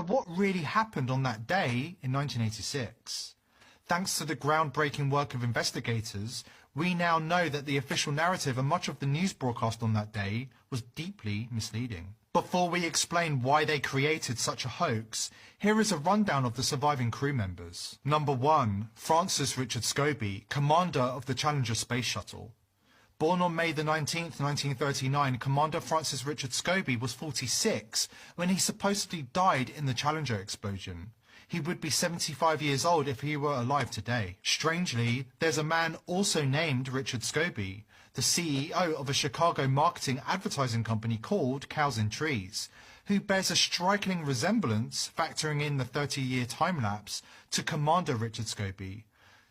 what really happened on that day in 1986? Thanks to the groundbreaking work of investigators, we now know that the official narrative and much of the news broadcast on that day was deeply misleading. Before we explain why they created such a hoax, here is a rundown of the surviving crew members. Number 1, Francis Richard Scobie, commander of the Challenger space shuttle. Born on May the 19th, 1939, Commander Francis Richard Scobie was 46 when he supposedly died in the Challenger explosion. He would be 75 years old if he were alive today. Strangely, there's a man also named Richard Scobie, the CEO of a Chicago marketing advertising company called Cows and Trees, who bears a striking resemblance, factoring in the 30-year time-lapse, to Commander Richard Scobie.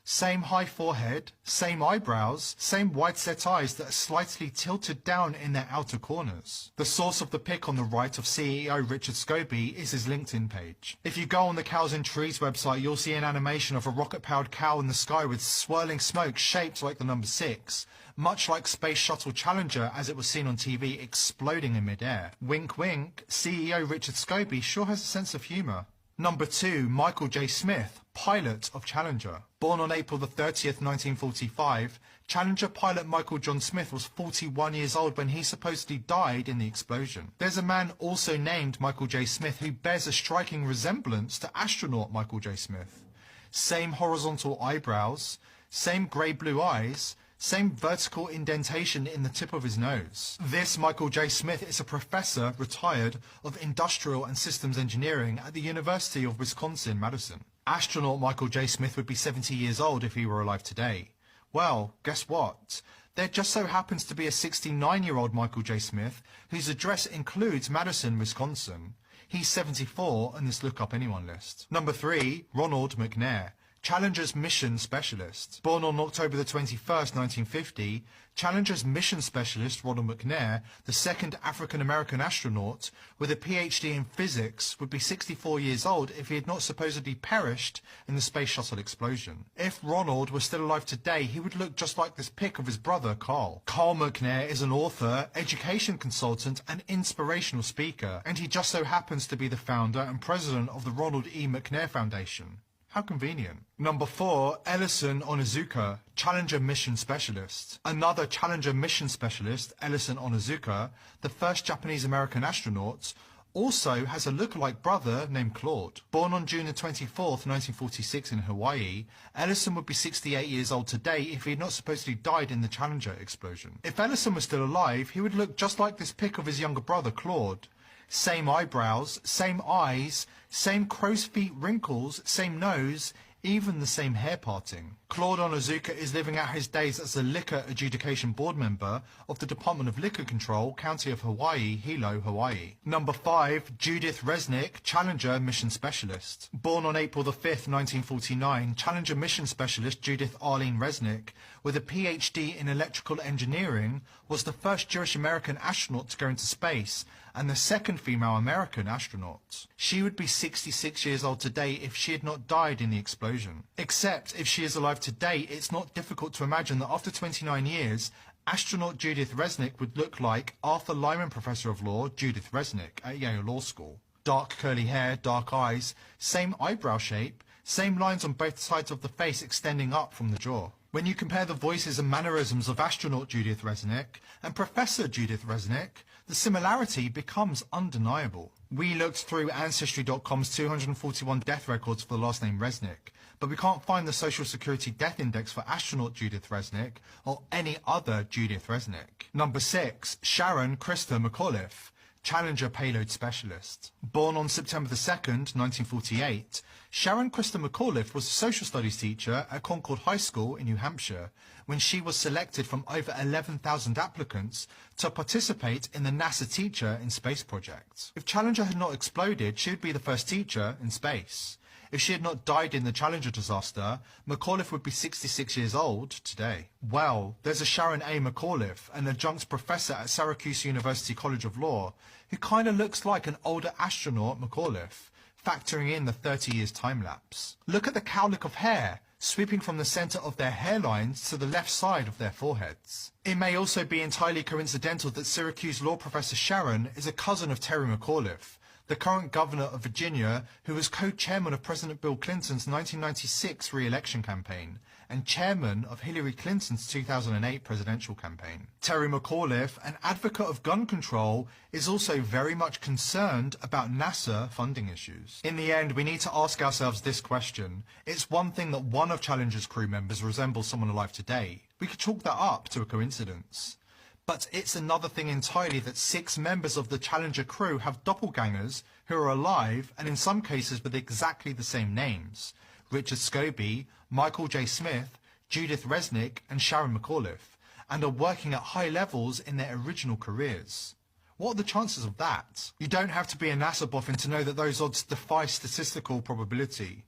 Same high forehead, same eyebrows, same wide-set eyes that are slightly tilted down in their outer corners. The source of the pic on the right of CEO Richard Scobie is his LinkedIn page. If you go on the Cows and Trees website, you'll see an animation of a rocket-powered cow in the sky with swirling smoke shaped like the number 6, much like Space Shuttle Challenger as it was seen on TV exploding in mid-air. Wink wink, CEO Richard Scobie sure has a sense of humour. Number 2, Michael J. Smith, pilot of Challenger. Born on April the 30th, 1945, Challenger pilot Michael John Smith was 41 years old when he supposedly died in the explosion. There's a man also named Michael J. Smith who bears a striking resemblance to astronaut Michael J. Smith. Same horizontal eyebrows, same grey-blue eyes, same vertical indentation in the tip of his nose. This Michael J. Smith is a professor, retired, of industrial and systems engineering at the University of Wisconsin-Madison. Astronaut Michael J. Smith would be 70 years old if he were alive today. Well, guess what? There just so happens to be a 69-year-old Michael J. Smith whose address includes Madison, Wisconsin. He's 74 on this Look Up Anyone list. Number 3, Ronald McNair, Challenger's mission specialist. Born on October the 21st, 1950, Challenger's mission specialist Ronald McNair, the second African-American astronaut with a PhD in physics, would be 64 years old if he had not supposedly perished in the space shuttle explosion. If Ronald were still alive today, he would look just like this pic of his brother, Carl. Carl McNair is an author, education consultant, and inspirational speaker, and he just so happens to be the founder and president of the Ronald E. McNair Foundation. How convenient. Number 4, Ellison Onizuka, Challenger Mission Specialist. Another Challenger Mission Specialist, Ellison Onizuka, the first Japanese-American astronaut, also has a lookalike brother named Claude. Born on June the 24th, 1946 in Hawaii, Ellison would be 68 years old today if he had not supposedly died in the Challenger explosion. If Ellison was still alive, he would look just like this pic of his younger brother, Claude. Same eyebrows, same eyes, same crow's feet wrinkles, same nose, even the same hair parting. Claude Onizuka is living out his days as a liquor adjudication board member of the Department of Liquor Control, County of Hawaii, Hilo, Hawaii. Number 5, Judith Resnick, Challenger Mission Specialist. Born on April the 5th, 1949, Challenger Mission Specialist Judith Arlene Resnick, with a PhD in electrical engineering, was the first Jewish American astronaut to go into space and the second female American astronaut. She would be 66 years old today if she had not died in the explosion. Except if she is alive today, it's not difficult to imagine that after 29 years, astronaut Judith Resnick would look like Arthur Lyman Professor of Law Judith Resnick at Yale Law School. Dark curly hair, dark eyes, same eyebrow shape, same lines on both sides of the face extending up from the jaw. When you compare the voices and mannerisms of astronaut Judith Resnick and Professor Judith Resnick, the similarity becomes undeniable. We looked through Ancestry.com's 241 death records for the last name Resnick, but we can't find the Social Security Death Index for astronaut Judith Resnick or any other Judith Resnick. Number 6, Sharon Krista McAuliffe, Challenger Payload Specialist. Born on September the 2nd, 1948, Sharon Krista McAuliffe was a social studies teacher at Concord High School in New Hampshire when she was selected from over 11,000 applicants to participate in the NASA Teacher in Space project. If Challenger had not exploded, she would be the first teacher in space. If she had not died in the Challenger disaster, McAuliffe would be 66 years old today. Well, there's a Sharon A. McAuliffe, an adjunct professor at Syracuse University College of Law, who kind of looks like an older astronaut McAuliffe, factoring in the 30 years time-lapse. Look at the cowlick of hair, sweeping from the centre of their hairlines to the left side of their foreheads. It may also be entirely coincidental that Syracuse law professor Sharon is a cousin of Terry McAuliffe, the current governor of Virginia, who was co-chairman of President Bill Clinton's 1996 re-election campaign and chairman of Hillary Clinton's 2008 presidential campaign. Terry McAuliffe, an advocate of gun control, is also very much concerned about NASA funding issues. In the end, we need to ask ourselves this question. It's one thing that one of Challenger's crew members resembles someone alive today. We could chalk that up to a coincidence. But it's another thing entirely that 6 members of the Challenger crew have doppelgangers who are alive and in some cases with exactly the same names. Richard Scobie, Michael J. Smith, Judith Resnick and Sharon McAuliffe, and are working at high levels in their original careers. What are the chances of that? You don't have to be a NASA boffin to know that those odds defy statistical probability.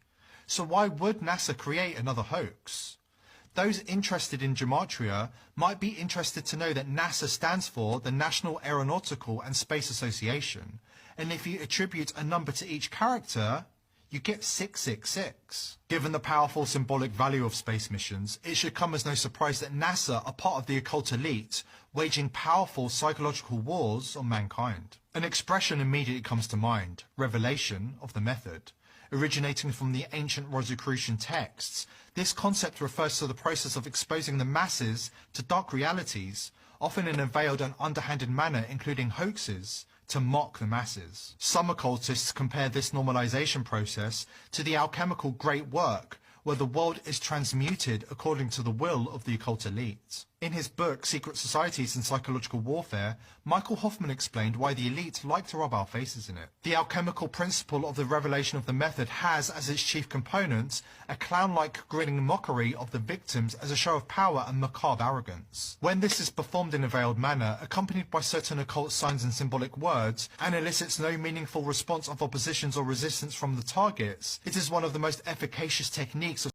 So why would NASA create another hoax? Those interested in gematria might be interested to know that NASA stands for the National Aeronautical and Space Association, and if you attribute a number to each character, you get 666. Given the powerful symbolic value of space missions, it should come as no surprise that NASA are part of the occult elite, waging powerful psychological wars on mankind. An expression immediately comes to mind, revelation of the method. Originating from the ancient Rosicrucian texts, this concept refers to the process of exposing the masses to dark realities, often in a veiled and underhanded manner, including hoaxes, to mock the masses. Some occultists compare this normalization process to the alchemical great work, where the world is transmuted according to the will of the occult elite. In his book, Secret Societies and Psychological Warfare, Michael Hoffman explained why the elite like to rub our faces in it. The alchemical principle of the revelation of the method has as its chief component a clown-like grinning mockery of the victims as a show of power and macabre arrogance. When this is performed in a veiled manner, accompanied by certain occult signs and symbolic words, and elicits no meaningful response of oppositions or resistance from the targets, it is one of the most efficacious techniques of